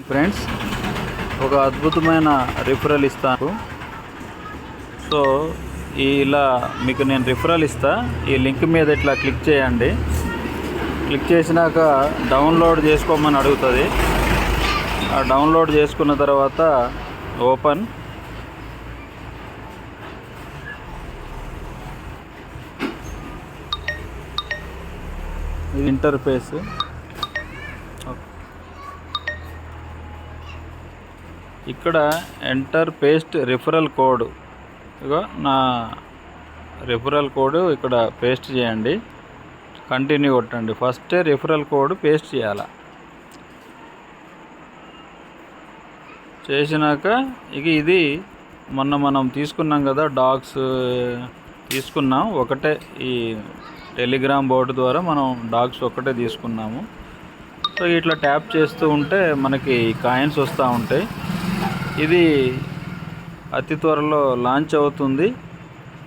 Friends, ఒక అద్భుతమైన referral ఇస్తాను. సో ఇలా మీకు నేను రిఫరల్ ఇస్తా. ఈ లింక్ మీద ఇట్లా క్లిక్ చేయండి. క్లిక్ చేసినాక డౌన్లోడ్ చేసుకోమని అడుగుతుంది. ఆ డౌన్లోడ్ చేసుకున్న తర్వాత ఓపెన్. ఇది ఇంటర్ఫేస్. ఇక్కడ ఎంటర్ పేస్ట్ రిఫరల్ కోడ్. ఇగో నా రిఫరల్ కోడ్ ఇక్కడ పేస్ట్ చేయండి. కంటిన్యూ కొట్టండి. ఫస్టే రిఫరల్ కోడ్ పేస్ట్ చేయాలి. చేసినాక ఇక ఇది మొన్న మనం తీసుకున్నాం కదా, డాగ్స్ తీసుకున్నాం. ఒకటే ఈ టెలిగ్రామ్ బోర్డు ద్వారా మనం డాగ్స్ ఒక్కటే తీసుకున్నాము. సో ఇట్లా ట్యాప్ చేస్తూ ఉంటే మనకి కాయిన్స్ వస్తూ ఉంటాయి. ఇది అతి త్వరలో లాంచ్ అవుతుంది.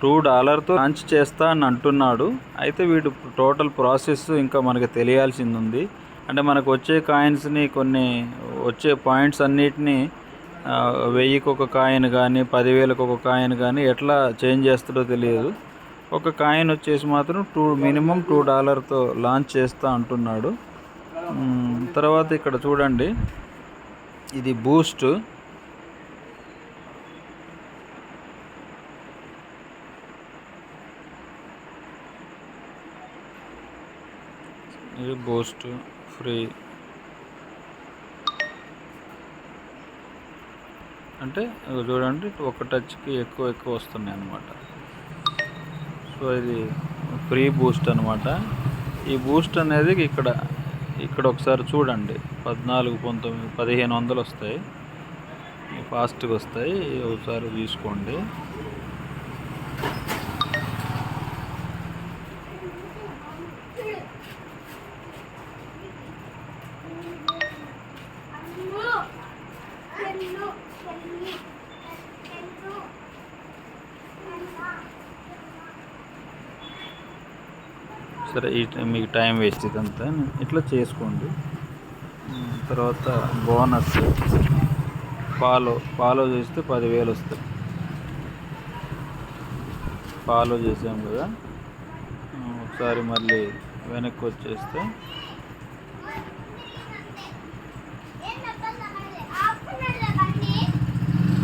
$2తో లాంచ్ చేస్తా అని అంటున్నాడు. అయితే వీడు టోటల్ ప్రాసెస్ ఇంకా మనకి తెలియాల్సింది ఉంది. అంటే మనకు వచ్చే కాయిన్స్ని, కొన్ని వచ్చే పాయింట్స్ అన్నిటినీ 1000కి ఒక కాయిన్ కానీ 10,000కి ఒక కాయిన్ కానీ ఎట్లా చేంజ్ చేస్తాడో తెలియదు. ఒక కాయిన్ వచ్చేసి మాత్రం మినిమం $2తో లాంచ్ చేస్తా అంటున్నాడు. తర్వాత ఇక్కడ చూడండి, ఇది బూస్ట్. ఇది బూస్ట్ ఫ్రీ. అంటే చూడండి, ఒక టచ్కి ఎక్కువ వస్తున్నాయి అన్నమాట. సో ఇది ఫ్రీ బూస్ట్ అనమాట. ఈ బూస్ట్ అనేది ఇక్కడ ఒకసారి చూడండి, 14, 19, 1500 వస్తాయి. ఫాస్ట్గా వస్తాయి. ఒకసారి తీసుకోండి. సరే, మీకు టైం వేస్ట్ ఇదంతా. ఇట్లా చేసుకోండి. తర్వాత బోనస్ ఫాలో చేస్తే 10,000 వస్తాయి. ఫాలో చేసాం కదా, ఒకసారి మళ్ళీ వెనక్కి వచ్చేస్తే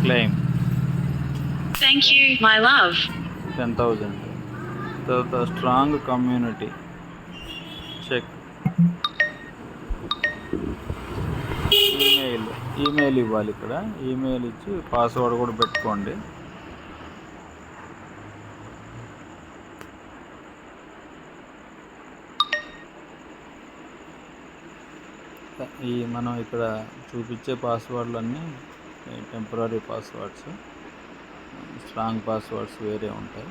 claim. Thank you my love. 10,000. తర్వాత స్ట్రాంగ్ కమ్యూనిటీ చెక్. ఈమెయిల్ ఇవ్వాలి. ఇక్కడ ఈమెయిల్ ఇచ్చి పాస్వర్డ్ కూడా పెట్టుకోండి. మనం ఇక్కడ చూపించే పాస్వర్డ్లన్నీ టెంపరీ పాస్వర్డ్స్. స్ట్రాంగ్ పాస్వర్డ్స్ వేరే ఉంటాయి.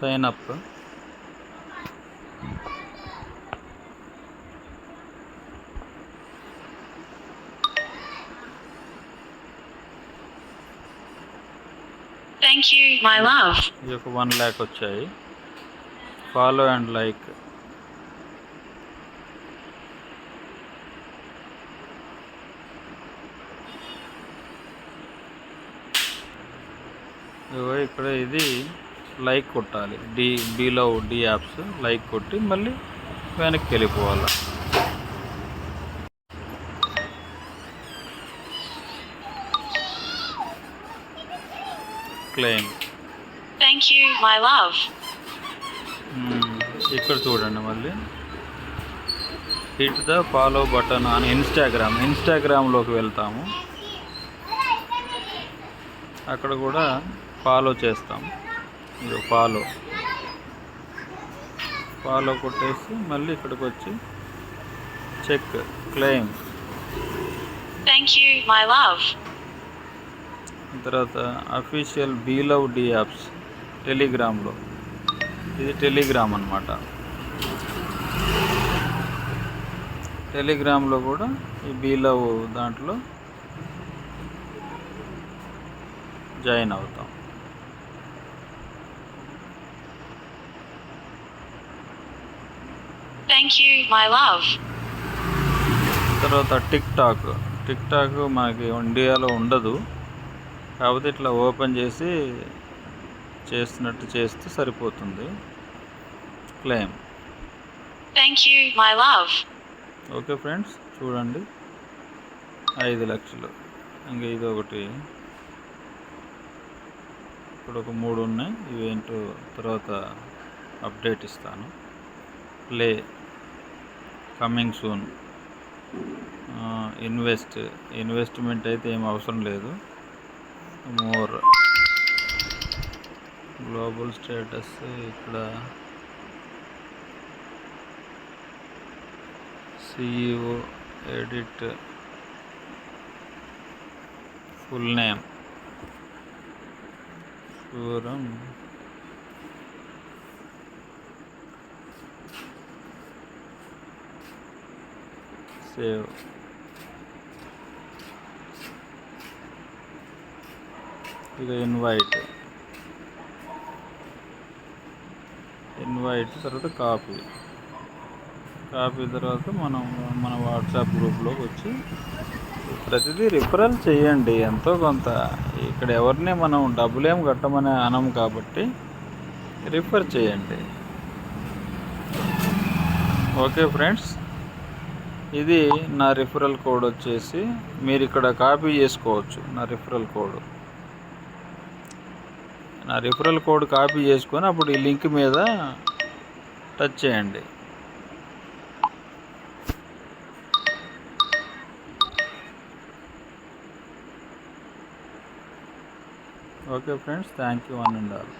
Sign up. Thank you my love. ఇది ఒక 1 lakh వచ్చాయి. Follow and like. ఇక్కడ ఇది లైక్ కొట్టాలి. బిలో డి యాప్స్ లైక్ కొట్టి మళ్ళీ వెనక్కి వెళ్ళిపోవాలి. Claim. Thank you my love. ఇక్కడ చూడండి, మళ్ళీ hit the follow button on ఇన్స్టాగ్రామ్లోకి వెళ్తాము. అక్కడ కూడా ఫాలో చేస్తాం. ఇది ఫాలో కొట్టేసి మళ్ళీ ఇక్కడికి వచ్చి check claim, Thank you, my love. తర్వాత అఫీషియల్ బీలవ్ డి యాప్స్ టెలిగ్రామ్లో, ఇది టెలిగ్రామ్ అన్నమాట. టెలిగ్రామ్లో కూడా ఈ బీలవ్ దాంట్లో జాయిన్ అవుతాం. Thank you, my love. తర్వాత టిక్ టాక్ మనకి ఇండియాలో ఉండదు, కాకపోతే ఇట్లా ఓపెన్ చేసి చేస్తున్నట్టు చేస్తే సరిపోతుంది. Claim. Thank you, my love. Okay friends, చూడండి 5 లక్షలు. ఇంకా ఇది ఒకటి, ఇప్పుడు ఒక 3 ఉన్నాయి, ఇవేంటో తర్వాత అప్డేట్ ఇస్తాను. Play, coming soon. ఇన్వెస్ట్మెంట్ అయితే ఏం అవసరం లేదు. మోర్, గ్లోబల్ స్టేటస్, ఇక్కడ CEO, ఎడిట్, ఫుల్ నేమ్, దూరం, సేవ్. ఇక ఇన్వైట్ తర్వాత కాపీ తర్వాత మనం మన వాట్సాప్ గ్రూప్లోకి వచ్చి ప్రతిదీ రిఫరల్ చేయండి ఎంతో కొంత. ఇక్కడ ఎవరిని మనం డబ్బులేం కట్టమని అనం కాబట్టి రిఫర్ చేయండి. ఓకే ఫ్రెండ్స్, ఇది నా రిఫరల్ కోడ్ వచ్చేసి మీరు ఇక్కడ కాపీ చేసుకోవచ్చు. నా రిఫరల్ కోడ్ కాపీ చేసుకొని అప్పుడు ఈ లింక్ మీద టచ్ చేయండి. Okay friends, thank you one and all.